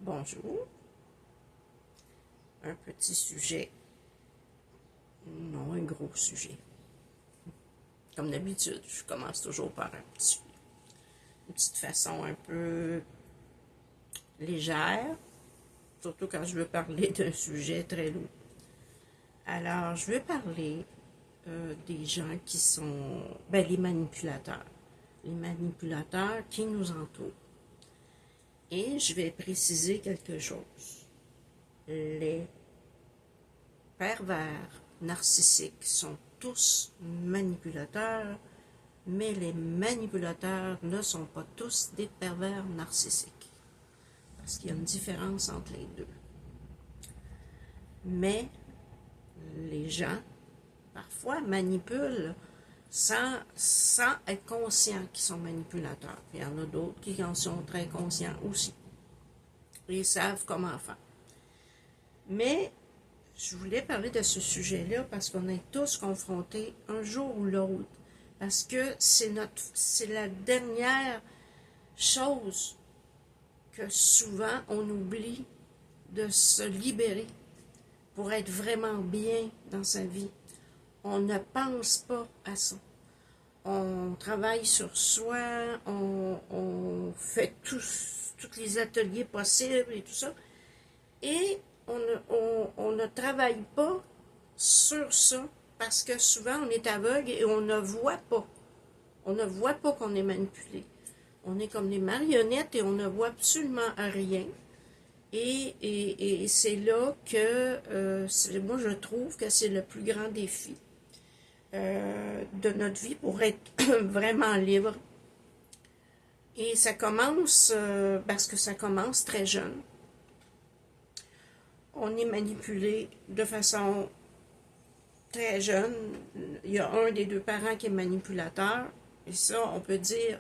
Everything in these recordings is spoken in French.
Bonjour. Un petit sujet, non un gros sujet. Comme d'habitude, je commence toujours par une petite façon un peu légère, surtout quand je veux parler d'un sujet très lourd. Alors, je veux parler des gens qui sont, les manipulateurs qui nous entourent. Et je vais préciser quelque chose. Les pervers narcissiques sont tous manipulateurs, mais les manipulateurs ne sont pas tous des pervers narcissiques. Parce qu'il y a une différence entre les deux. Mais les gens, parfois, manipulent sans être conscients qu'ils sont manipulateurs. Il y en a d'autres qui en sont très conscients aussi. Ils savent comment faire. Mais je voulais parler de ce sujet-là parce qu'on est tous confrontés un jour ou l'autre. Parce que c'est la dernière chose que souvent on oublie de se libérer pour être vraiment bien dans sa vie. On ne pense pas à ça. On travaille sur soi, on fait tous les ateliers possibles et tout ça. Et on ne travaille pas sur ça parce que souvent on est aveugle et on ne voit pas. On ne voit pas qu'on est manipulé. On est comme des marionnettes et on ne voit absolument rien. Et c'est là que moi je trouve que c'est le plus grand défi de notre vie pour être vraiment libre. Et ça commence parce que ça commence très jeune. On est manipulé de façon très jeune. Il y a un des deux parents qui est manipulateur. Et ça, on peut dire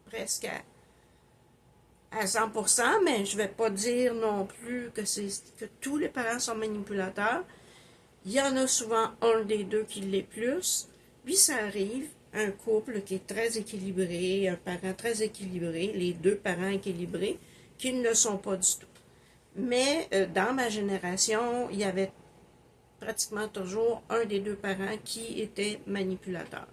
presque à 100%, mais je ne vais pas dire non plus que tous les parents sont manipulateurs. Il y en a souvent un des deux qui l'est plus. Puis ça arrive, un couple qui est très équilibré, un parent très équilibré, les deux parents équilibrés, qui ne le sont pas du tout. Mais dans ma génération, il y avait pratiquement toujours un des deux parents qui était manipulateur.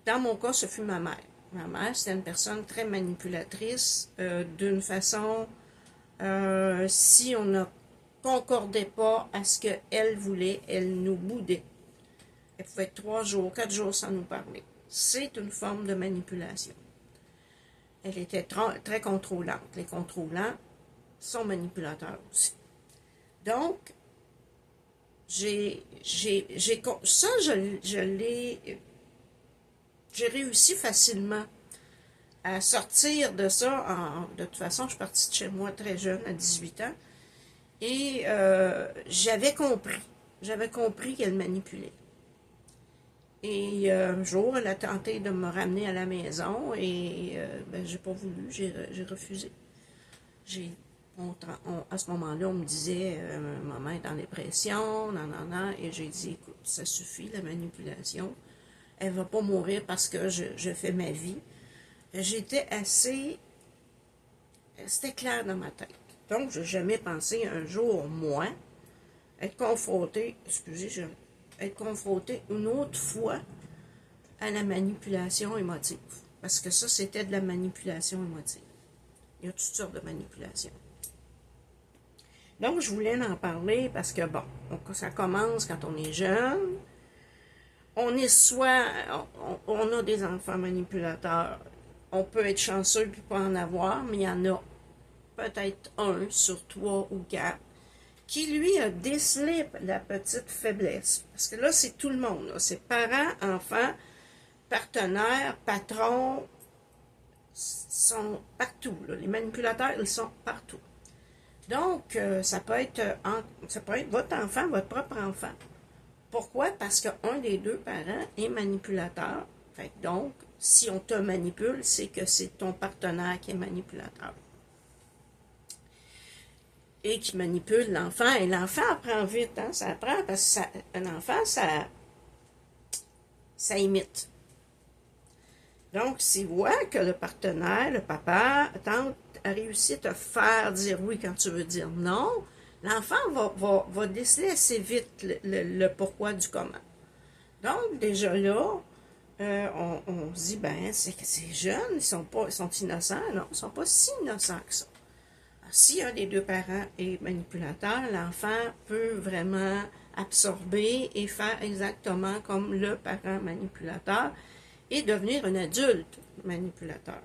Dans mon cas, ce fut ma mère. Ma mère, c'était une personne très manipulatrice, d'une façon, si on ne concordait pas à ce qu'elle voulait, elle nous boudait. Elle pouvait être 3 jours, 4 jours sans nous parler. C'est une forme de manipulation. Elle était très contrôlante. Les contrôlants sont manipulateurs aussi. Donc, j'ai réussi facilement à sortir de ça. De toute façon, je suis partie de chez moi très jeune, à 18 ans, et j'avais compris qu'elle manipulait. Et un jour, elle a tenté de me ramener à la maison, et j'ai pas voulu, j'ai refusé. À ce moment-là, on me disait, maman est en dépression, non, et j'ai dit, écoute, ça suffit, la manipulation. Elle va pas mourir parce que je fais ma vie. J'étais c'était clair dans ma tête. Donc, je n'ai jamais pensé un jour, moi, être confrontée une autre fois à la manipulation émotive. Parce que ça, c'était de la manipulation émotive. Il y a toutes sortes de manipulations. Donc, je voulais en parler parce que, ça commence quand on est jeune. On a des enfants manipulateurs. On peut être chanceux puis pas en avoir, mais il y en a peut-être 1 sur 3 ou 4 qui, lui, a décelé la petite faiblesse. Parce que là, c'est tout le monde. C'est parents, enfants, partenaires, patrons, sont partout. Là. Les manipulateurs, ils sont partout. Donc, ça peut être votre enfant, votre propre enfant. Pourquoi? Parce qu'un des deux parents est manipulateur. Donc, si on te manipule, c'est que c'est ton partenaire qui est manipulateur. Et qui manipule l'enfant. Et l'enfant apprend vite, hein? Ça apprend parce qu'un enfant, ça imite. Donc, s'il voit que le partenaire, le papa, tente à réussir à te faire dire oui quand tu veux dire non, l'enfant va déceler assez vite le pourquoi du comment. Donc, déjà là, on se dit, ben, c'est que ces jeunes, ils sont innocents. Non, ils sont pas si innocents que ça. Si un des deux parents est manipulateur, l'enfant peut vraiment absorber et faire exactement comme le parent manipulateur et devenir un adulte manipulateur.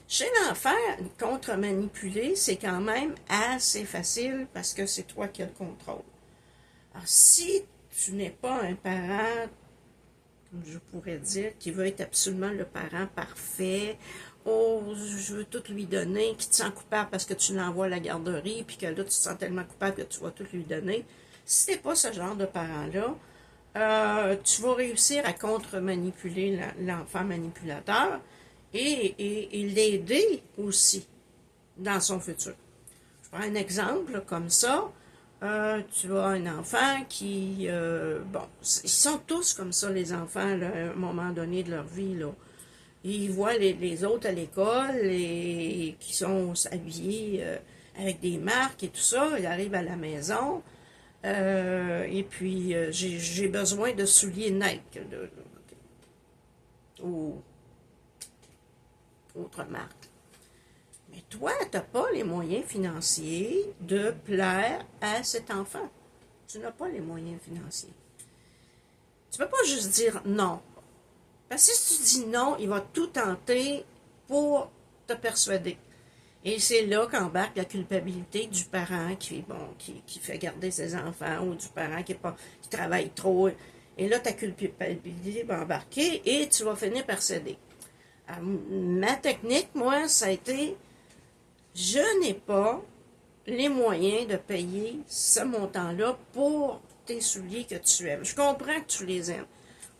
Chez l'enfant, contre-manipuler, c'est quand même assez facile parce que c'est toi qui as le contrôle. Alors, si tu n'es pas un parent, comme je pourrais dire, qui veut être absolument le parent parfait, oh, je veux tout lui donner, qui te sent coupable parce que tu l'envoies à la garderie, puis que là, tu te sens tellement coupable que tu vas tout lui donner. Si tu n'es pas ce genre de parent-là, tu vas réussir à contre-manipuler l'enfant manipulateur et l'aider aussi dans son futur. Je prends un exemple comme ça. Tu as un enfant qui... bon, ils sont tous comme ça, les enfants, là, à un moment donné de leur vie, là. Ils voient les autres à l'école et qui sont habillés avec des marques et tout ça. Ils arrivent à la maison et puis j'ai besoin de souliers Nike ou autre marque. Mais toi, tu n'as pas les moyens financiers de plaire à cet enfant. Tu n'as pas les moyens financiers. Tu ne peux pas juste dire non. Parce que si tu dis non, il va tout tenter pour te persuader. Et c'est là qu'embarque la culpabilité du parent qui fait garder ses enfants ou du parent qui travaille trop. Et là, ta culpabilité va embarquer et tu vas finir par céder. Alors, ma technique, moi, ça a été, je n'ai pas les moyens de payer ce montant-là pour tes souliers que tu aimes. Je comprends que tu les aimes.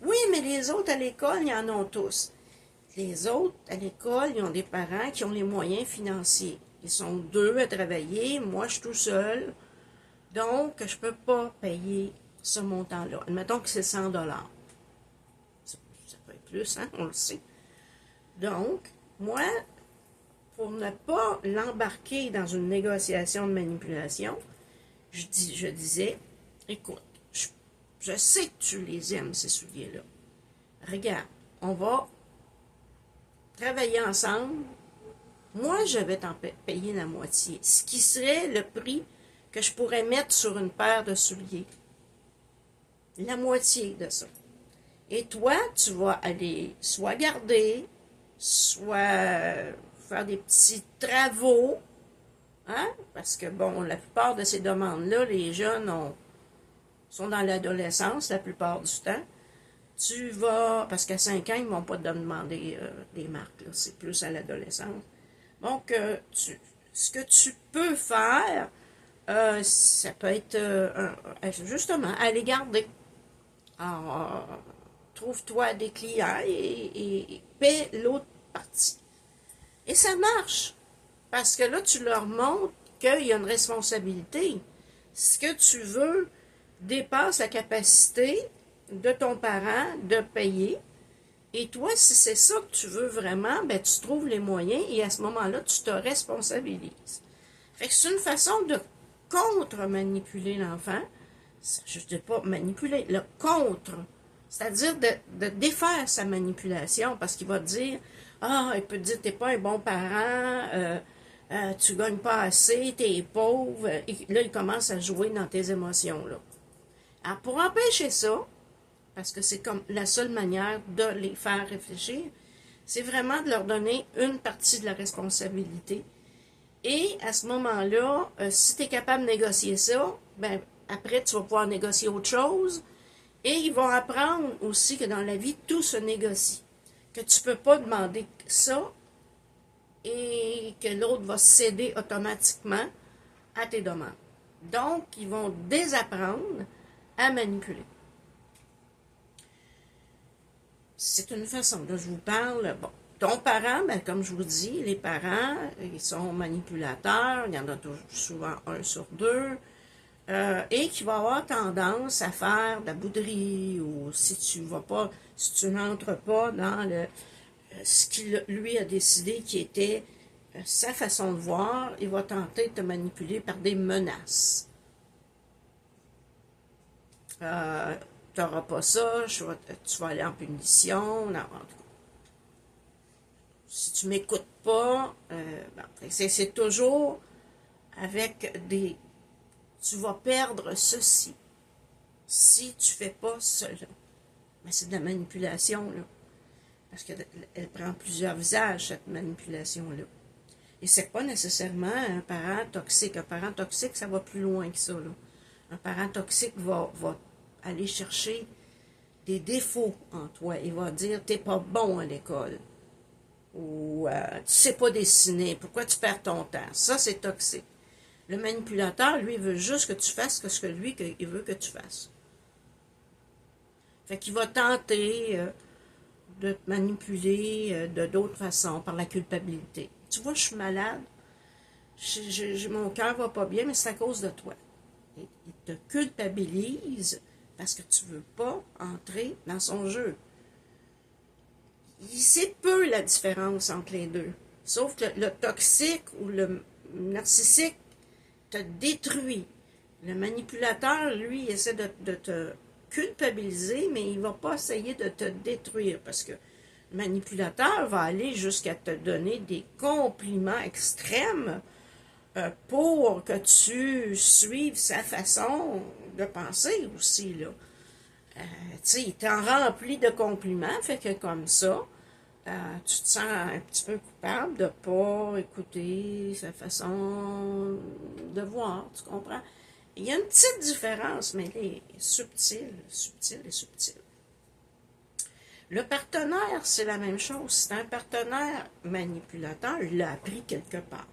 Oui, mais les autres à l'école, ils en ont tous. Les autres à l'école, ils ont des parents qui ont les moyens financiers. Ils sont deux à travailler, moi je suis tout seul. Donc, je ne peux pas payer ce montant-là. Admettons que c'est 100 $. Ça peut être plus, hein, on le sait. Donc, moi, pour ne pas l'embarquer dans une négociation de manipulation, je disais, écoute, je sais que tu les aimes, ces souliers-là. Regarde, on va travailler ensemble. Moi, je vais t'en payer la moitié, ce qui serait le prix que je pourrais mettre sur une paire de souliers. La moitié de ça. Et toi, tu vas aller soit garder, soit faire des petits travaux, hein? Parce que, bon, la plupart de ces demandes-là, les jeunes sont dans l'adolescence la plupart du temps. Tu vas, parce qu'à 5 ans, ils ne vont pas te demander des marques, là, c'est plus à l'adolescence. Donc, ce que tu peux faire, ça peut être justement aller garder. Alors, trouve-toi des clients et paie l'autre partie. Et ça marche, parce que là, tu leur montres qu'il y a une responsabilité. Ce que tu veux dépasse la capacité de ton parent de payer. Et toi, si c'est ça que tu veux vraiment, ben tu trouves les moyens et à ce moment-là, tu te responsabilises. Fait que c'est une façon de contre-manipuler l'enfant. Je ne dis pas manipuler, le contre. C'est-à-dire de défaire sa manipulation parce qu'il va te dire, ah, il peut te dire, t'es pas un bon parent, tu gagnes pas assez, t'es pauvre. Et là, il commence à jouer dans tes émotions, là. Alors, pour empêcher ça, parce que c'est comme la seule manière de les faire réfléchir, c'est vraiment de leur donner une partie de la responsabilité. Et à ce moment-là, si tu es capable de négocier ça, ben après, tu vas pouvoir négocier autre chose. Et ils vont apprendre aussi que dans la vie, tout se négocie. Que tu ne peux pas demander ça et que l'autre va céder automatiquement à tes demandes. Donc, ils vont désapprendre à manipuler. C'est une façon, là, je vous parle, bon, ton parent, ben, comme je vous dis, les parents, ils sont manipulateurs, il y en a souvent 1 sur 2, et qui va avoir tendance à faire de la bouderie, ou si tu n'entres pas dans ce qu'il lui a décidé qui était sa façon de voir, il va tenter de te manipuler par des menaces. Tu n'auras pas ça, tu vas aller en punition. Non, en tout cas, si tu m'écoutes pas, c'est toujours avec des... Tu vas perdre ceci si tu fais pas cela. Mais c'est de la manipulation, là. Parce qu'elle prend plusieurs visages, cette manipulation-là. Et c'est pas nécessairement un parent toxique. Un parent toxique, ça va plus loin que ça, là. Un parent toxique va aller chercher des défauts en toi. Il va dire, t'es pas bon à l'école. Ou tu sais pas dessiner. Pourquoi tu perds ton temps? Ça, c'est toxique. Le manipulateur, lui, veut juste que tu fasses ce que lui, il veut que tu fasses. Fait qu'il va tenter de te manipuler de d'autres façons, par la culpabilité. Tu vois, je suis malade, mon cœur va pas bien, mais c'est à cause de toi. Il te culpabilise parce que tu veux pas entrer dans son jeu. Il sait peu la différence entre les deux. Sauf que le toxique ou le narcissique te détruit. Le manipulateur, lui, il essaie de te culpabiliser, mais il ne va pas essayer de te détruire parce que le manipulateur va aller jusqu'à te donner des compliments extrêmes pour que tu suives sa façon de penser aussi, là. Tu sais, il t'en remplit de compliments, fait que comme ça, tu te sens un petit peu coupable de ne pas écouter sa façon de voir, tu comprends? Il y a une petite différence, mais elle est subtile, subtile et subtile. Le partenaire, c'est la même chose. C'est un partenaire manipulateur, il l'a appris quelque part.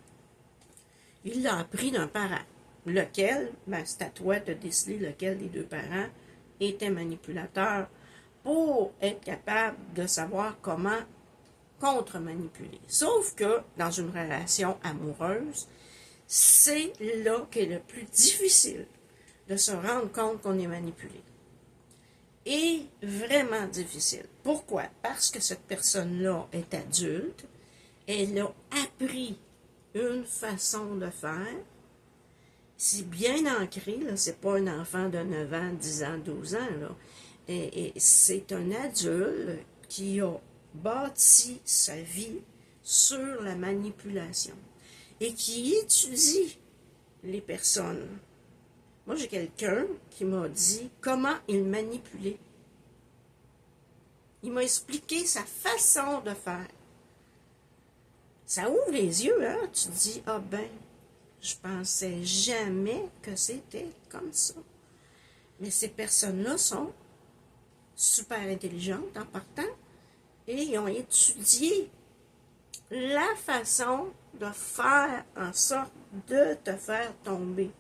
Il l'a appris d'un parent. Lequel, c'est à toi de décider lequel des deux parents était manipulateur pour être capable de savoir comment contre-manipuler. Sauf que dans une relation amoureuse, c'est là qu'est le plus difficile de se rendre compte qu'on est manipulé. Et vraiment difficile. Pourquoi? Parce que cette personne-là est adulte, elle a appris une façon de faire, c'est bien ancré, là, c'est pas un enfant de 9 ans, 10 ans, 12 ans, là. Et c'est un adulte qui a bâti sa vie sur la manipulation et qui étudie les personnes. Moi, j'ai quelqu'un qui m'a dit comment il manipulait. Il m'a expliqué sa façon de faire. Ça ouvre les yeux, hein? Tu te dis, ah ben, je pensais jamais que c'était comme ça. Mais ces personnes-là sont super intelligentes en partant et ils ont étudié la façon de faire en sorte de te faire tomber.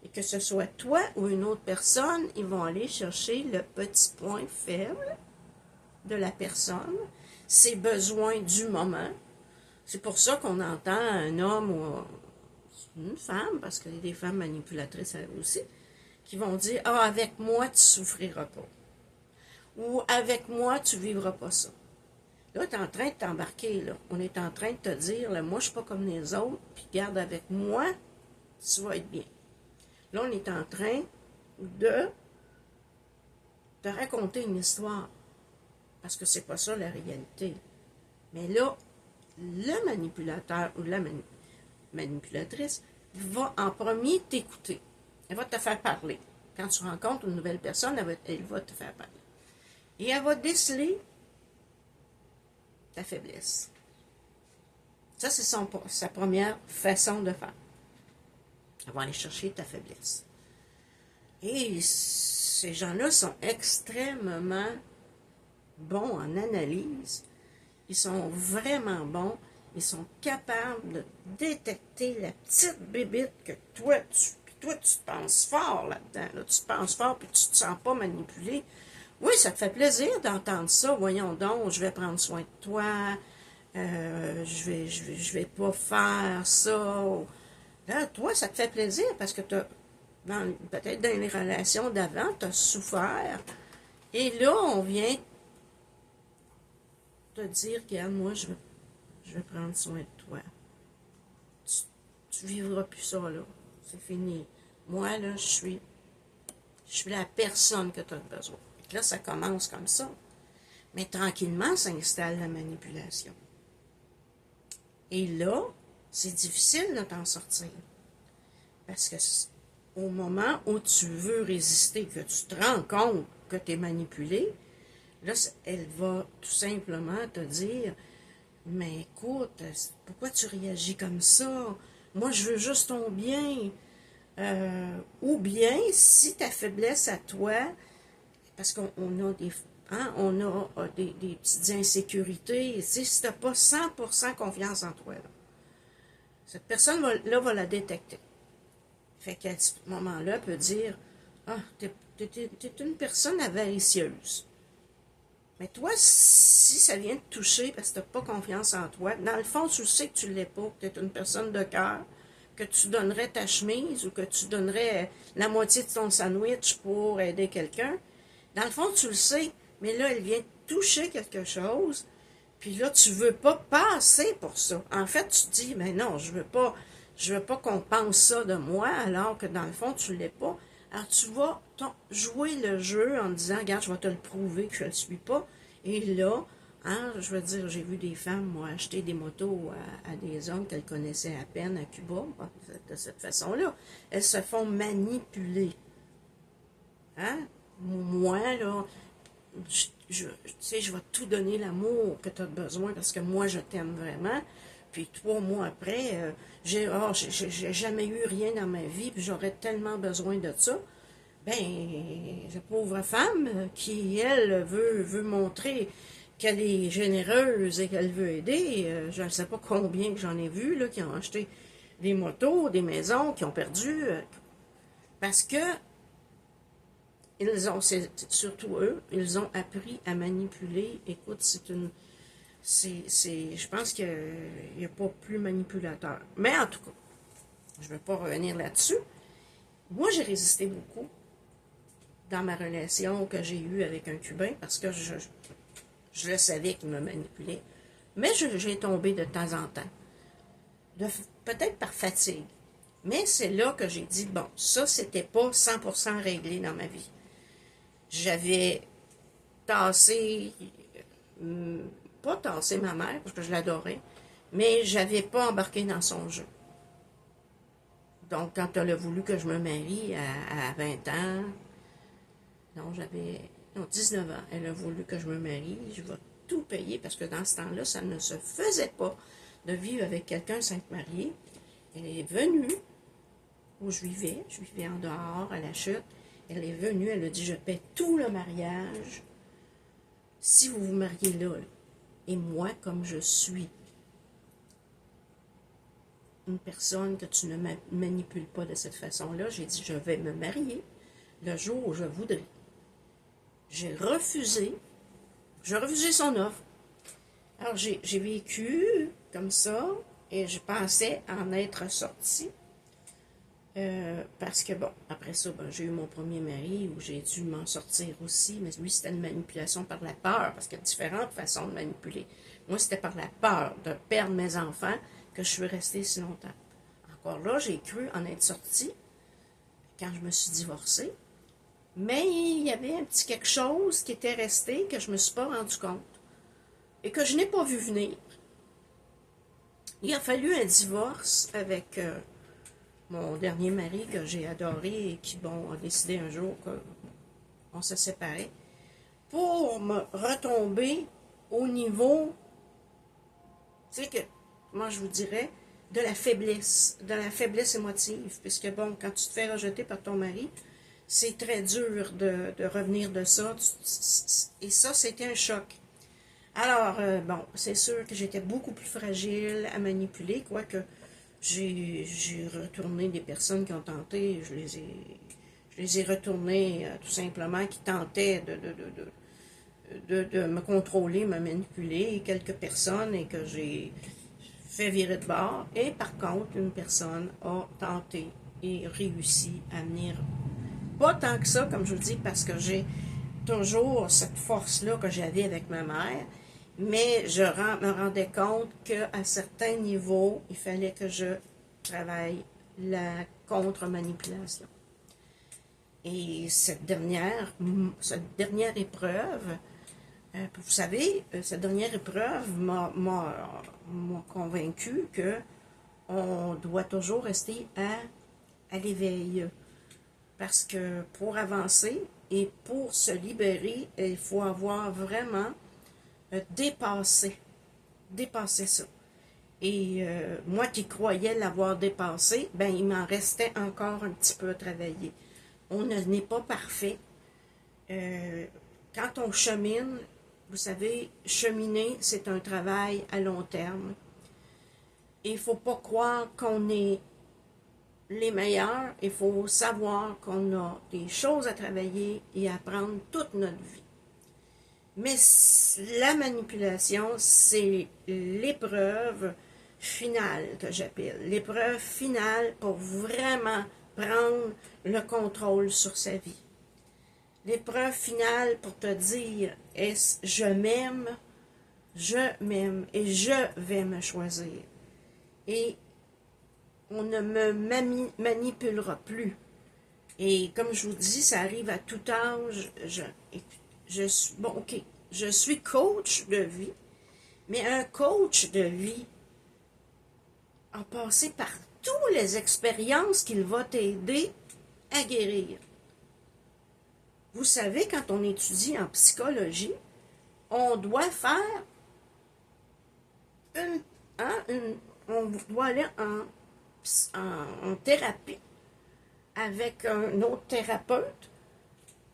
Et que ce soit toi ou une autre personne, ils vont aller chercher le petit point faible de la personne, ses besoins du moment. C'est pour ça qu'on entend un homme ou une femme, parce qu'il y a des femmes manipulatrices aussi, qui vont dire « Ah, avec moi, tu souffriras pas. » Ou « Avec moi, tu vivras pas ça. » Là, tu es en train de t'embarquer, là. On est en train de te dire là, « Moi, je suis pas comme les autres, puis garde avec moi, tu vas être bien. » Là, on est en train de te raconter une histoire. Parce que c'est pas ça la réalité. Mais là, le manipulateur ou la manipulatrice va en premier t'écouter. Elle va te faire parler. Quand tu rencontres une nouvelle personne, elle va te faire parler. Et elle va déceler ta faiblesse. Ça, c'est sa première façon de faire. Elle va aller chercher ta faiblesse. Et ces gens-là sont extrêmement bons en analyse. Ils sont vraiment bons. Ils sont capables de détecter la petite bébite que toi, tu te penses fort là-dedans. Là. Tu te penses fort puis tu te sens pas manipulé. Oui, ça te fait plaisir d'entendre ça. Voyons donc, je vais prendre soin de toi. Je vais pas faire ça. Là, toi, ça te fait plaisir parce que peut-être dans les relations d'avant, tu as souffert. Et là, on vient te dire, regarde, moi, je vais prendre soin de toi. tu vivras plus ça, là. C'est fini. Moi, là, je suis la personne que tu as besoin. Et là, ça commence comme ça. Mais tranquillement s'installe la manipulation. Et là, c'est difficile de t'en sortir. Parce que au moment où tu veux résister, que tu te rends compte que tu es manipulé, là, elle va tout simplement te dire, mais écoute, pourquoi tu réagis comme ça? Moi, je veux juste ton bien. Ou bien, si ta faiblesse à toi, parce qu'on a des, hein, on a des petites insécurités, si tu n'as pas 100% confiance en toi, là, cette personne-là va la détecter. Fait qu'à ce moment-là, elle peut dire, ah, t'es une personne avaricieuse. Mais toi, si ça vient te toucher parce que tu n'as pas confiance en toi, dans le fond, tu sais que tu ne l'es pas, que tu es une personne de cœur, que tu donnerais ta chemise ou que tu donnerais la moitié de ton sandwich pour aider quelqu'un. Dans le fond, tu le sais, mais là, elle vient te toucher quelque chose, puis là, tu ne veux pas passer pour ça. En fait, tu te dis, mais non, je veux pas qu'on pense ça de moi, alors que dans le fond, tu ne l'es pas. Alors, tu vas jouer le jeu en disant, regarde, je vais te le prouver que je ne le suis pas. Et là, hein, je veux dire, j'ai vu des femmes, moi, acheter des motos à des hommes qu'elles connaissaient à peine à Cuba, de cette façon-là. Elles se font manipuler. Hein? Moi, là, tu sais, je vais tout donner l'amour que tu as besoin parce que moi, je t'aime vraiment. Puis 3 mois après, j'ai jamais eu rien dans ma vie, puis j'aurais tellement besoin de ça. Ben, la pauvre femme qui, elle, veut montrer qu'elle est généreuse et qu'elle veut aider, je ne sais pas combien que j'en ai vu, là, qui ont acheté des motos, des maisons, qui ont perdu, parce que ils ont, surtout eux, ils ont appris à manipuler. Écoute, je pense qu'il n'y a pas plus manipulateur. Mais en tout cas, je ne vais pas revenir là-dessus. Moi, j'ai résisté beaucoup dans ma relation que j'ai eue avec un Cubain parce que je le savais qu'il me manipulait. Mais j'ai tombé de temps en temps. Peut-être par fatigue. Mais c'est là que j'ai dit, bon, ça, c'était pas 100% réglé dans ma vie. J'avais tassé, pas tassé ma mère, parce que je l'adorais, mais j'avais pas embarqué dans son jeu. Donc, quand elle a voulu que je me marie à 20 ans, non, 19 ans, elle a voulu que je me marie, je vais tout payer, parce que dans ce temps-là, ça ne se faisait pas de vivre avec quelqu'un sans être marié. Elle est venue où je vivais en dehors, à la chute. Elle est venue, elle a dit, je paie tout le mariage si vous vous mariez là. Et moi, comme je suis une personne que tu ne manipules pas de cette façon-là, j'ai dit, je vais me marier le jour où je voudrais. J'ai refusé son offre. Alors, j'ai vécu comme ça et je pensais en être sortie. Parce que, bon, après ça, ben, j'ai eu mon premier mari où j'ai dû m'en sortir aussi, mais lui, c'était une manipulation par la peur, parce qu'il y a différentes façons de manipuler. Moi, c'était par la peur de perdre mes enfants que je suis restée si longtemps. Encore là, j'ai cru en être sortie quand je me suis divorcée, mais il y avait un petit quelque chose qui était resté que je ne me suis pas rendu compte et que je n'ai pas vu venir. Il a fallu un divorce avec mon dernier mari que j'ai adoré et qui, bon, a décidé un jour qu'on se séparait, pour me retomber au niveau, tu sais que, moi je vous dirais, de la faiblesse émotive, puisque bon, quand tu te fais rejeter par ton mari, c'est très dur de revenir de ça, et ça, c'était un choc. Alors, bon, c'est sûr que j'étais beaucoup plus fragile à manipuler, quoique j'ai retourné des personnes qui ont tenté, je les ai retournées tout simplement, qui tentaient de me contrôler, me manipuler, quelques personnes, et que j'ai fait virer de bord. Et par contre, une personne a tenté et réussi à venir, pas tant que ça, comme je vous dis, parce que j'ai toujours cette force-là que j'avais avec ma mère, mais je me rendais compte qu'à certains niveaux, il fallait que je travaille la contre-manipulation. Et cette dernière épreuve, vous savez, cette dernière épreuve m'a convaincu que on doit toujours rester à l'éveil. Parce que pour avancer et pour se libérer, il faut avoir vraiment dépassé ça. Et moi qui croyais l'avoir dépassé, ben il m'en restait encore un petit peu à travailler. On n'est pas parfait. Quand on chemine, vous savez, cheminer, c'est un travail à long terme. Et il ne faut pas croire qu'on est les meilleurs. Il faut savoir qu'on a des choses à travailler et à apprendre toute notre vie. Mais la manipulation, c'est l'épreuve finale que j'appelle. L'épreuve finale pour vraiment prendre le contrôle sur sa vie. L'épreuve finale pour te dire, est-ce je m'aime et je vais me choisir. Et on ne me manipulera plus. Et comme je vous dis, ça arrive à tout âge. Je suis coach de vie, mais un coach de vie a passé par toutes les expériences qu'il va t'aider à guérir. Vous savez, quand on étudie en psychologie, on doit faire on doit aller en thérapie avec un autre thérapeute.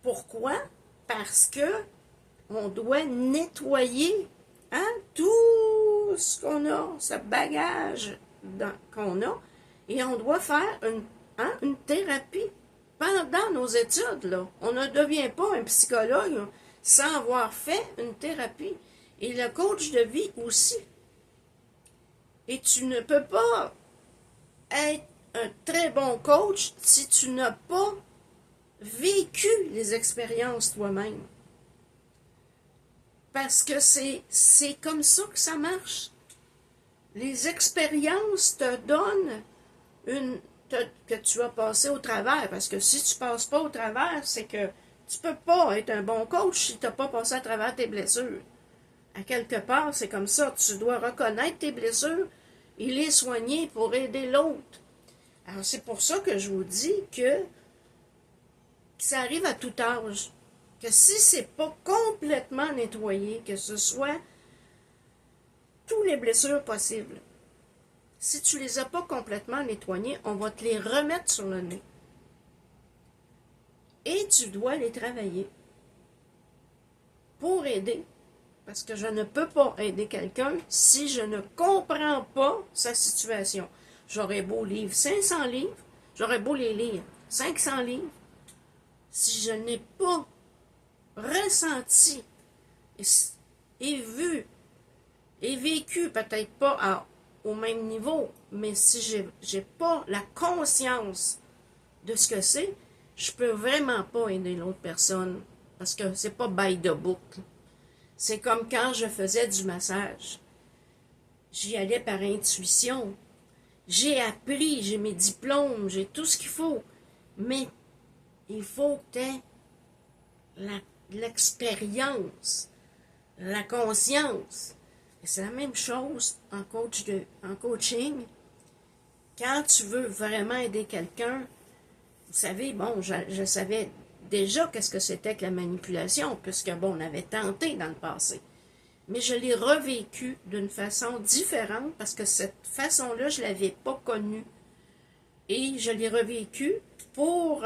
Pourquoi? Parce que on doit nettoyer tout ce qu'on a, ce bagage qu'on a, et on doit faire une thérapie pendant nos études. Là. On ne devient pas un psychologue sans avoir fait une thérapie. Et le coach de vie aussi. Et tu ne peux pas être un très bon coach si tu n'as pas vécu les expériences toi-même. Parce que c'est comme ça que ça marche. Les expériences te donnent que tu as passé au travers. Parce que si tu ne passes pas au travers, c'est que tu ne peux pas être un bon coach si tu n'as pas passé à travers tes blessures. À quelque part, c'est comme ça. Tu dois reconnaître tes blessures et les soigner pour aider l'autre. Alors, c'est pour ça que je vous dis que ça arrive à tout âge. Que si c'est pas complètement nettoyé, que ce soit toutes les blessures possibles, si tu les as pas complètement nettoyées, on va te les remettre sur le nez. Et tu dois les travailler pour aider. Parce que je ne peux pas aider quelqu'un si je ne comprends pas sa situation. J'aurais beau lire 500 livres, j'aurais beau les lire 500 livres, si je n'ai pas ressenti et vu et vécu, peut-être pas au même niveau, mais si j'ai pas la conscience de ce que c'est, je peux vraiment pas aider l'autre personne parce que c'est pas by the book. C'est comme quand je faisais du massage. J'y allais par intuition. J'ai appris, j'ai mes diplômes, j'ai tout ce qu'il faut. Mais il faut que tu aies l'expérience, la conscience. Et c'est la même chose en coaching. Quand tu veux vraiment aider quelqu'un, vous savez, bon, je savais déjà qu'est-ce que c'était que la manipulation, puisque, bon, on avait tenté dans le passé. Mais je l'ai revécu d'une façon différente, parce que cette façon-là, je ne l'avais pas connue. Et je l'ai revécu pour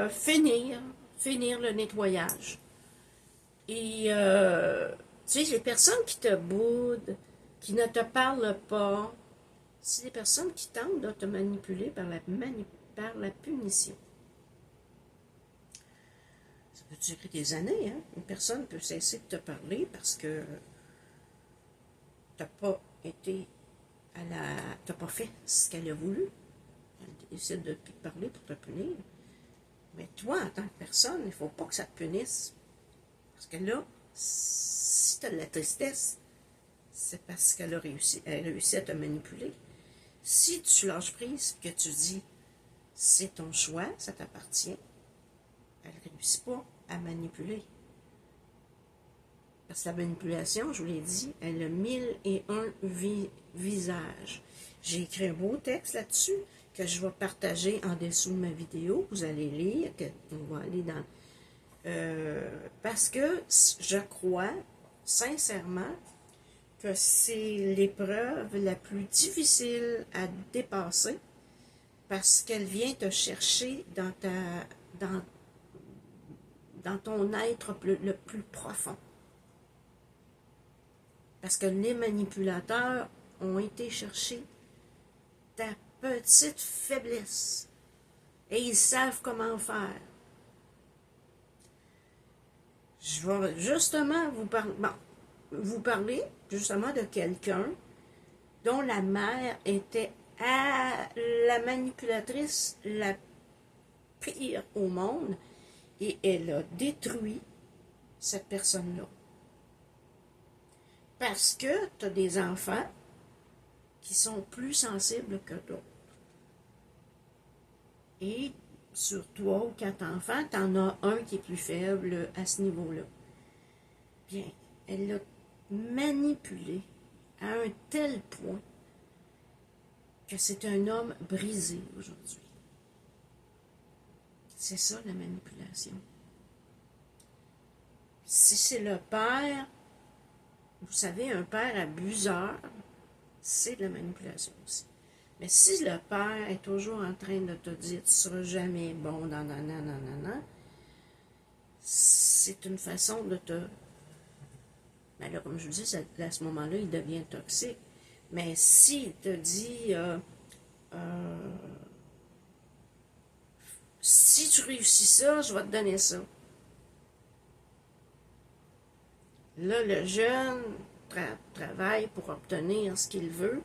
finir le nettoyage. Et, tu sais, les personnes qui te boudent, qui ne te parlent pas, c'est des personnes qui tentent de te manipuler par la punition. Ça peut durer des années, hein? Une personne peut cesser de te parler parce que tu n'as pas été t'as pas fait ce qu'elle a voulu. Elle décide de te parler pour te punir. Mais toi, en tant que personne, il ne faut pas que ça te punisse. Parce que là, si tu as de la tristesse, c'est parce qu'elle a réussi à te manipuler. Si tu lâches prise, que tu dis, c'est ton choix, ça t'appartient, elle ne réussit pas à manipuler. Parce que la manipulation, je vous l'ai dit, elle a 1001 visages. J'ai écrit un beau texte là-dessus que je vais partager en dessous de ma vidéo. Vous allez lire, on va aller dans... parce que je crois sincèrement que c'est l'épreuve la plus difficile à dépasser parce qu'elle vient te chercher dans ton être le plus profond. Parce que les manipulateurs ont été chercher ta petite faiblesse. Et ils savent comment faire. Je vais justement vous parler justement de quelqu'un dont la mère était la manipulatrice la pire au monde et elle a détruit cette personne-là. Parce que tu as des enfants qui sont plus sensibles que d'autres. Et sur 3 ou 4 enfants, tu en as un qui est plus faible à ce niveau-là. Bien, elle l'a manipulé à un tel point que c'est un homme brisé aujourd'hui. C'est ça la manipulation. Si c'est le père, vous savez, un père abuseur, c'est de la manipulation aussi. Mais si le père est toujours en train de te dire « tu ne seras jamais bon, nanana, c'est une façon de te... » Mais là, comme je vous dis, à ce moment-là, il devient toxique. Mais s'il te dit si tu réussis ça, je vais te donner ça. Là, le jeune travaille pour obtenir ce qu'il veut,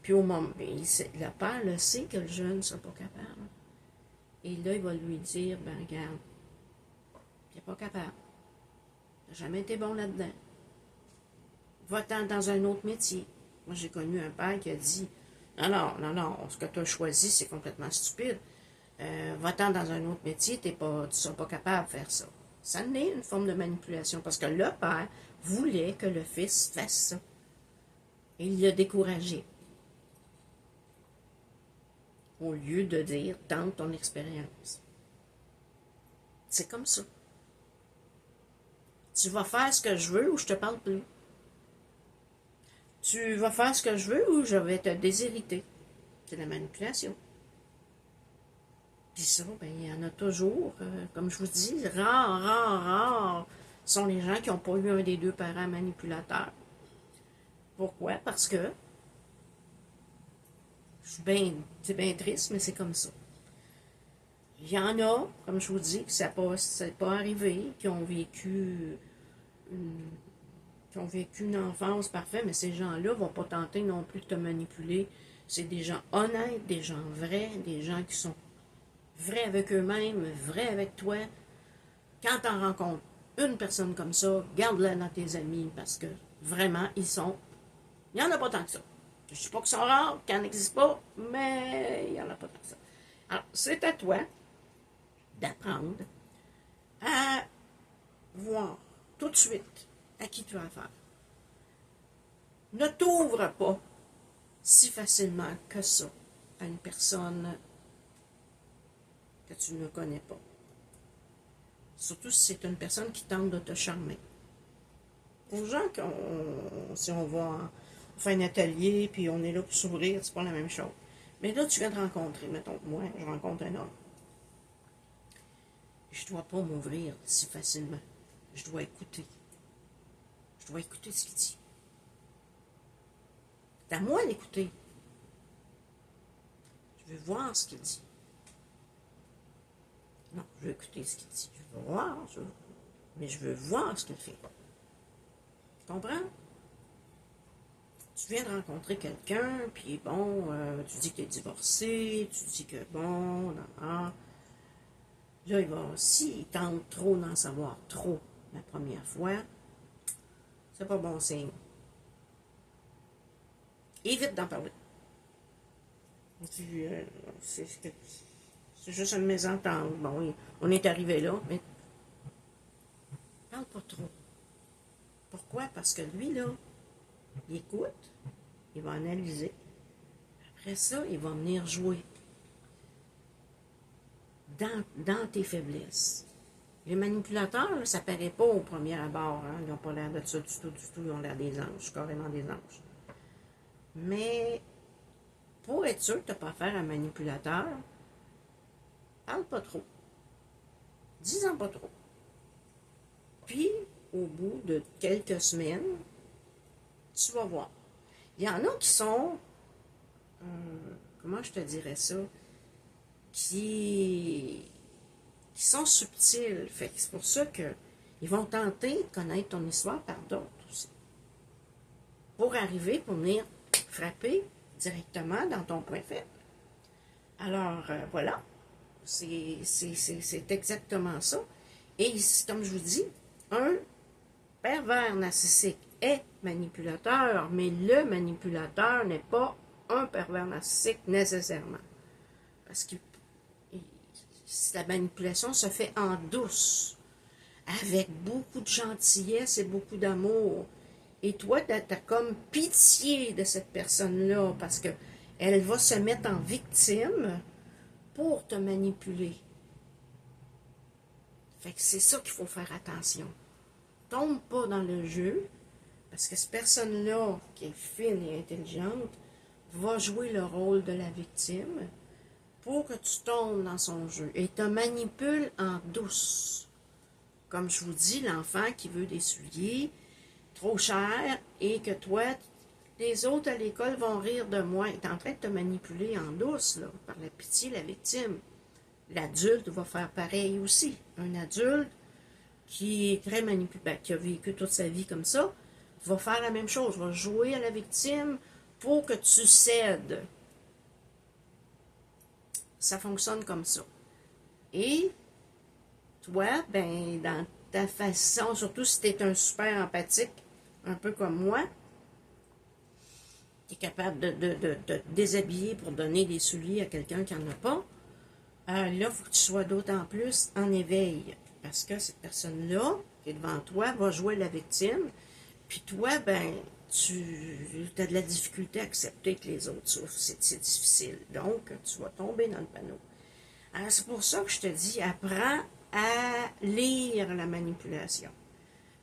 puis au moment, le père le sait que le jeune ne sera pas capable. Et là, il va lui dire, ben regarde, tu n'es pas capable. Tu n'as jamais été bon là-dedans. Va-t'en dans un autre métier. Moi, j'ai connu un père qui a dit, non, ce que tu as choisi, c'est complètement stupide. Va-t'en dans un autre métier, tu ne seras pas capable de faire ça. Ça n'est une forme de manipulation, parce que le père voulait que le fils fasse ça. Et il l'a découragé. Au lieu de dire, tente ton expérience. C'est comme ça. Tu vas faire ce que je veux ou je te parle plus. Tu vas faire ce que je veux ou je vais te déshériter. C'est la manipulation. Puis ça, ben, il y en a toujours, comme je vous dis, rares sont les gens qui n'ont pas eu un des deux parents manipulateurs. Pourquoi? Parce que, c'est bien triste, mais c'est comme ça. Il y en a, comme je vous dis, que ça n'est pas arrivé, qui ont vécu une enfance parfaite, mais ces gens-là ne vont pas tenter non plus de te manipuler. C'est des gens honnêtes, des gens vrais, des gens qui sont vrais avec eux-mêmes, vrais avec toi. Quand tu en rencontres une personne comme ça, garde-la dans tes amis, parce que vraiment, il n'y en a pas tant que ça. Je ne dis pas qu'ils sont rares, qu'ils n'existent pas, mais il n'y en a pas tant que ça. Alors, c'est à toi d'apprendre à voir tout de suite à qui tu as affaire. Ne t'ouvre pas si facilement que ça à une personne que tu ne connais pas. Surtout si c'est une personne qui tente de te charmer. Aux gens, si on va faire un atelier puis on est là pour s'ouvrir, c'est pas la même chose. Mais là, tu viens de rencontrer, mettons, moi, je rencontre un homme. Je ne dois pas m'ouvrir si facilement. Je dois écouter. Je dois écouter ce qu'il dit. C'est à moi d'écouter. Je veux voir ce qu'il dit. Non, je veux écouter ce qu'il dit. Je veux voir, mais je veux voir ce qu'il fait. Tu comprends? Tu viens de rencontrer quelqu'un, puis bon, tu dis que tu es divorcé, tu dis que bon, là, s'il tente trop d'en savoir trop la première fois, c'est pas bon signe. Évite d'en parler. C'est c'est juste une mésentente. Bon, on est arrivé là, mais parle pas trop. Pourquoi? Parce que lui, là, il écoute, il va analyser. Après ça, il va venir jouer dans tes faiblesses. Les manipulateurs, là, ça paraît pas au premier abord. Hein? Ils n'ont pas l'air de ça du tout, du tout. Ils ont l'air des anges, carrément des anges. Mais pour être sûr que tu n'as pas affaire à un manipulateur, parle pas trop. Dis-en pas trop. Puis, au bout de quelques semaines, tu vas voir. Il y en a qui sont, comment je te dirais ça, qui sont subtils. Fait que c'est pour ça qu'ils vont tenter de connaître ton histoire par d'autres aussi. Pour arriver, pour venir frapper directement dans ton point faible. Alors, voilà. C'est exactement ça. Et comme je vous dis, un pervers narcissique est manipulateur, mais le manipulateur n'est pas un pervers narcissique nécessairement. Parce que la manipulation se fait en douce, avec beaucoup de gentillesse et beaucoup d'amour. Et toi, tu as comme pitié de cette personne-là, parce que elle va se mettre en victime pour te manipuler. Fait que c'est ça qu'il faut faire attention. Tombe pas dans le jeu, parce que cette personne-là, qui est fine et intelligente, va jouer le rôle de la victime pour que tu tombes dans son jeu et te manipule en douce. Comme je vous dis, l'enfant qui veut des souliers trop chers et que toi, les autres à l'école vont rire de moi, est en train de te manipuler en douce, là, par la pitié, la victime. L'adulte va faire pareil aussi. Un adulte qui est très manipulateur, qui a vécu toute sa vie comme ça, va faire la même chose, va jouer à la victime pour que tu cèdes. Ça fonctionne comme ça. Et toi, ben, dans ta façon, surtout si tu es un super empathique, un peu comme moi, qui est capable de te déshabiller pour donner des souliers à quelqu'un qui n'en a pas, là, il faut que tu sois d'autant plus en éveil. Parce que cette personne-là, qui est devant toi, va jouer la victime. Puis toi, ben, tu as de la difficulté à accepter que les autres souffrent. C'est difficile. Donc, tu vas tomber dans le panneau. Alors, c'est pour ça que je te dis, apprends à lire la manipulation.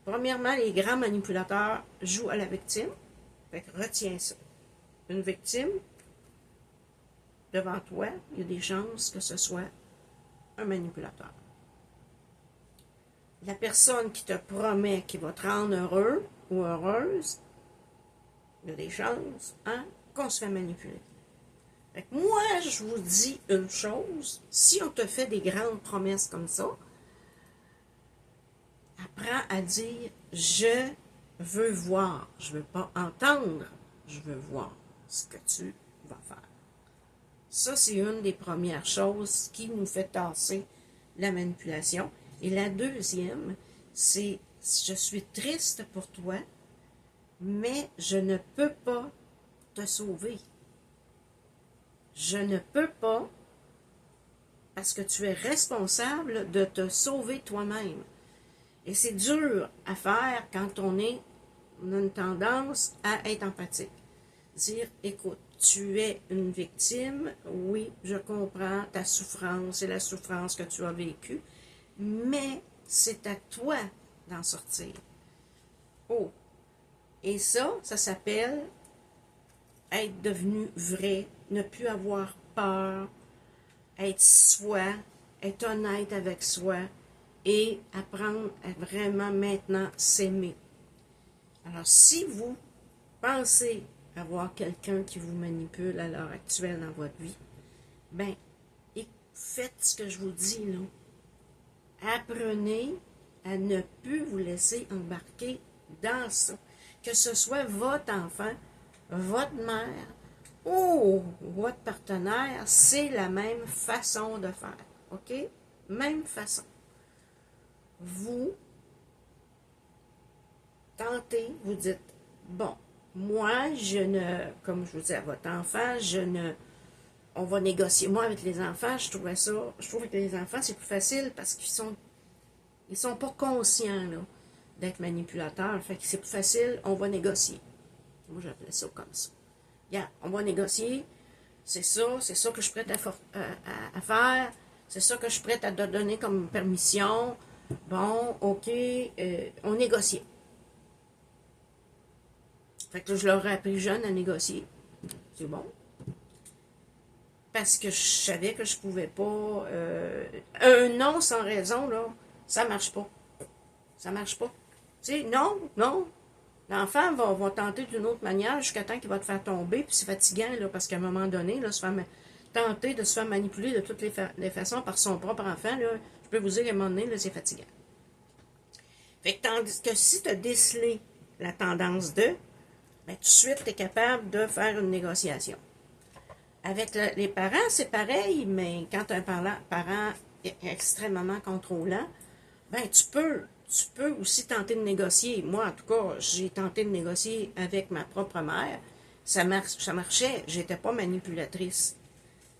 Premièrement, les grands manipulateurs jouent à la victime. Fait que retiens ça. Une victime, devant toi, il y a des chances que ce soit un manipulateur. La personne qui te promet qu'il va te rendre heureux ou heureuse, il y a des chances qu'on se fait manipuler. Fait que moi, je vous dis une chose, si on te fait des grandes promesses comme ça, apprends à dire « je veux voir ». Je ne veux pas entendre, je veux voir ce que tu vas faire. Ça, c'est une des premières choses qui nous fait tasser la manipulation. Et la deuxième, c'est « je suis triste pour toi, mais je ne peux pas te sauver. Je ne peux pas, parce que tu es responsable de te sauver toi-même. » Et c'est dur à faire quand on a une tendance à être empathique. Dire, écoute, tu es une victime, oui, je comprends ta souffrance et la souffrance que tu as vécue, mais c'est à toi d'en sortir. Oh! Et ça s'appelle être devenu vrai, ne plus avoir peur, être soi, être honnête avec soi et apprendre à vraiment maintenant s'aimer. Alors, si vous pensez avoir quelqu'un qui vous manipule à l'heure actuelle dans votre vie, ben, faites ce que je vous dis, là. Apprenez à ne plus vous laisser embarquer dans ça. Que ce soit votre enfant, votre mère ou votre partenaire, c'est la même façon de faire. OK? Même façon. Vous tentez, vous dites, bon, moi, je ne, comme je vous dis à votre enfant, je ne on va négocier. Moi, avec les enfants, je trouve que les enfants, c'est plus facile parce ils sont pas conscients, là, d'être manipulateurs. Fait que c'est plus facile, on va négocier. Moi, j'appelais ça comme ça. Yeah, on va négocier, c'est ça que je suis prête à faire, c'est ça que je suis prête à te donner comme permission. Bon, ok, on négocie. Fait que là, je leur ai appris jeune à négocier. C'est bon. Parce que je savais que je pouvais pas. Un non sans raison, là, ça marche pas. Ça marche pas. Tu sais, non, non. L'enfant va tenter d'une autre manière jusqu'à temps qu'il va te faire tomber, puis c'est fatigant, là, parce qu'à un moment donné, là, tenter de se faire manipuler de toutes les façons par son propre enfant, là, je peux vous dire qu'à un moment donné, là, c'est fatigant. Fait que tandis que si tu as décelé la tendance de, ben, tout de suite, tu es capable de faire une négociation. Avec les parents, c'est pareil, mais quand un parent est extrêmement contrôlant, ben tu peux aussi tenter de négocier. Moi, en tout cas, j'ai tenté de négocier avec ma propre mère. Ça marchait. J'étais pas manipulatrice.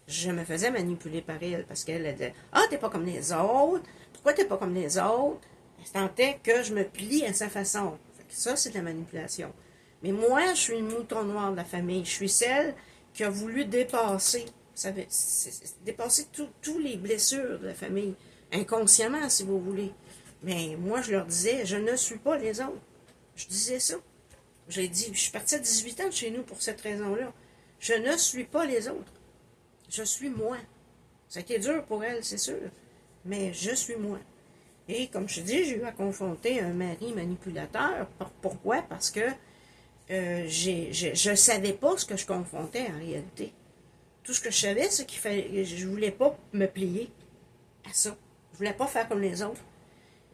Je me faisais manipuler par elle parce qu'elle disait ah, t'es pas comme les autres. Pourquoi t'es pas comme les autres? Elle tentait que je me plie à sa façon. Fait que ça, c'est de la manipulation. Mais moi, je suis une mouton noir de la famille. Je suis celle qui a voulu dépasser, dépasser tous les blessures de la famille, inconsciemment, si vous voulez. Mais moi, je leur disais, je ne suis pas les autres. Je disais ça. J'ai dit, je suis partie à 18 ans de chez nous pour cette raison-là. Je ne suis pas les autres. Je suis moi. Ça a été dur pour elle, c'est sûr. Mais je suis moi. Et comme je dis, j'ai eu à confronter un mari manipulateur. Pourquoi? Parce que je ne savais pas ce que je confrontais en réalité. Tout ce que je savais, c'est qu'il fallait, je ne voulais pas me plier à ça. Je ne voulais pas faire comme les autres.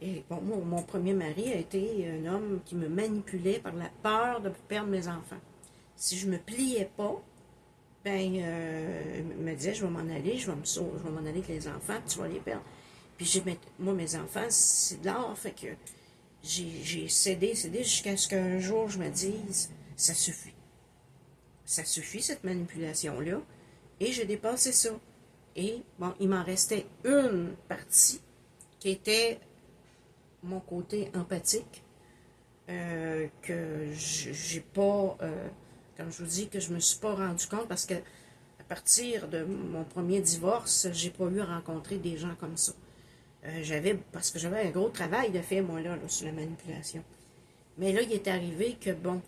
Et bon, mon premier mari a été un homme qui me manipulait par la peur de perdre mes enfants. Si je ne me pliais pas, ben, il me disait, je vais m'en aller, je vais m'en aller avec les enfants, puis tu vas les perdre. Puis moi, mes enfants, c'est de l'art, fait que j'ai cédé jusqu'à ce qu'un jour je me dise, ça suffit. Ça suffit, cette manipulation-là. Et j'ai dépassé ça. Et bon, il m'en restait une partie qui était mon côté empathique, que j'ai pas, comme je vous dis, que je me suis pas rendu compte parce que à partir de mon premier divorce, j'ai pas eu à rencontrer des gens comme ça. Parce que j'avais un gros travail de fait, moi, là, sur la manipulation. Mais là, il est arrivé que, bon,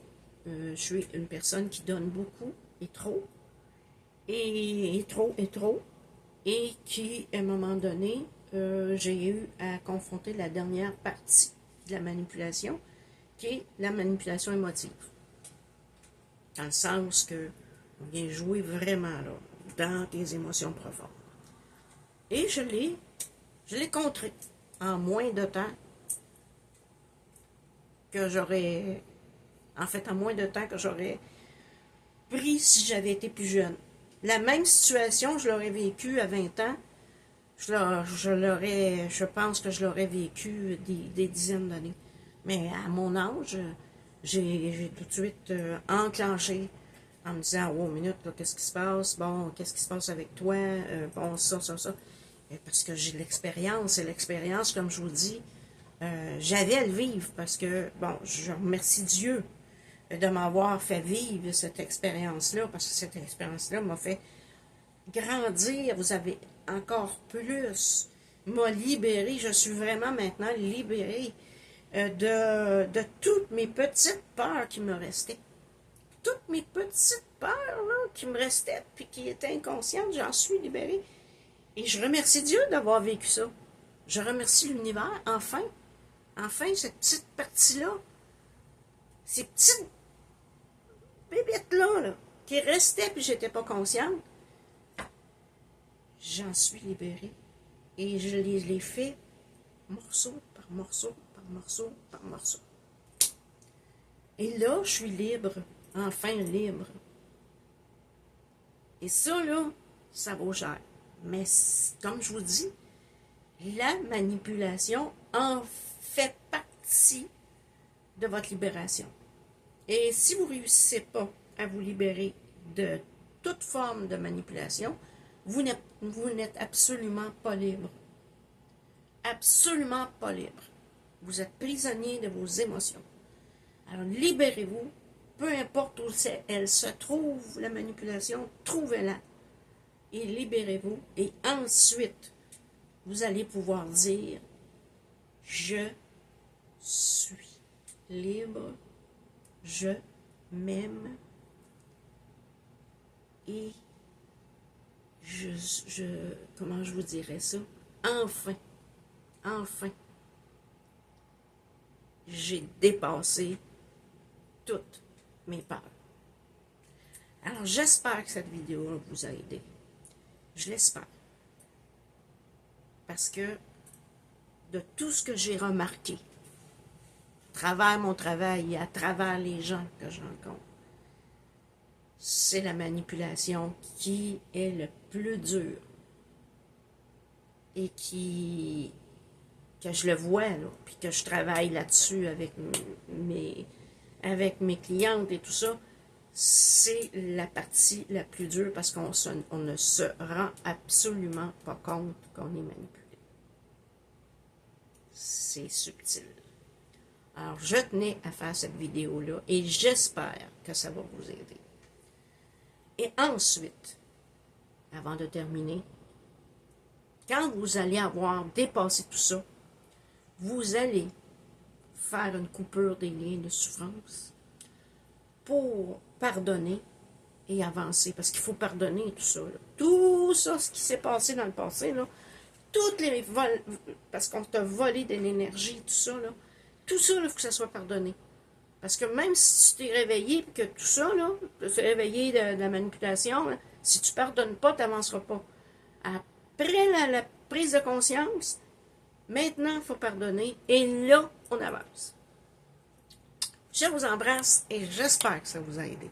je suis une personne qui donne beaucoup et trop, et trop, et qui, à un moment donné, j'ai eu à confronter la dernière partie de la manipulation, qui est la manipulation émotive. Dans le sens que on vient jouer vraiment là, dans tes émotions profondes. Et je l'ai contré en moins de temps que j'aurais, en fait, en moins de temps que j'aurais pris si j'avais été plus jeune. La même situation, je l'aurais vécue à 20 ans, je pense que je l'aurais vécu des dizaines d'années. Mais à mon âge, j'ai tout de suite enclenché en me disant, oh, minute, qu'est-ce qui se passe? Bon, qu'est-ce qui se passe avec toi? Bon, ça. Et parce que j'ai l'expérience, et l'expérience, comme je vous dis, j'avais à le vivre parce que, bon, je remercie Dieu de m'avoir fait vivre cette expérience-là, parce que cette expérience-là m'a fait grandir, vous avez encore plus, m'a libérée, je suis vraiment maintenant libérée de toutes mes petites peurs qui me restaient. Toutes mes petites peurs là, qui me restaient, puis qui étaient inconscientes, j'en suis libérée. Et je remercie Dieu d'avoir vécu ça. Je remercie l'univers, enfin, cette petite partie-là, ces petites bébites-là, là, qui restaient, puis j'étais pas consciente, j'en suis libérée. Et je les ai fait morceau par morceau, par morceau, par morceau. Et là, je suis libre, enfin libre. Et ça, là, ça vaut cher. Mais comme je vous dis, la manipulation en fait partie de votre libération. Et si vous ne réussissez pas à vous libérer de toute forme de manipulation, vous n'êtes absolument pas libre. Absolument pas libre. Vous êtes prisonnier de vos émotions. Alors, libérez-vous, peu importe où elle se trouve, la manipulation, trouvez-la. Et libérez-vous. Et ensuite, vous allez pouvoir dire, je suis libre, je m'aime et comment je vous dirais ça? Enfin, j'ai dépassé toutes mes peurs. Alors, j'espère que cette vidéo vous a aidé. Je l'espère. Parce que de tout ce que j'ai remarqué, à travers mon travail et à travers les gens que je rencontre, c'est la manipulation qui est le plus dur et que je le vois, là, puis que je travaille là-dessus avec mes clientes et tout ça, c'est la partie la plus dure parce qu'on ne se rend absolument pas compte qu'on est manipulé. C'est subtil. Alors, je tenais à faire cette vidéo-là et j'espère que ça va vous aider. Et ensuite, avant de terminer, quand vous allez avoir dépassé tout ça, vous allez faire une coupure des liens de souffrance pour pardonner et avancer. Parce qu'il faut pardonner tout ça. Là. Tout ça, ce qui s'est passé dans le passé, là, toutes les vols, parce qu'on t'a volé de l'énergie, tout ça, il faut que ça soit pardonné. Parce que même si tu t'es réveillé, et que tout ça, là, tu t'es réveillé de la manipulation, là, si tu ne pardonnes pas, tu n'avanceras pas. Après la prise de conscience, maintenant, il faut pardonner, et là, on avance. Je vous embrasse et j'espère que ça vous a aidé.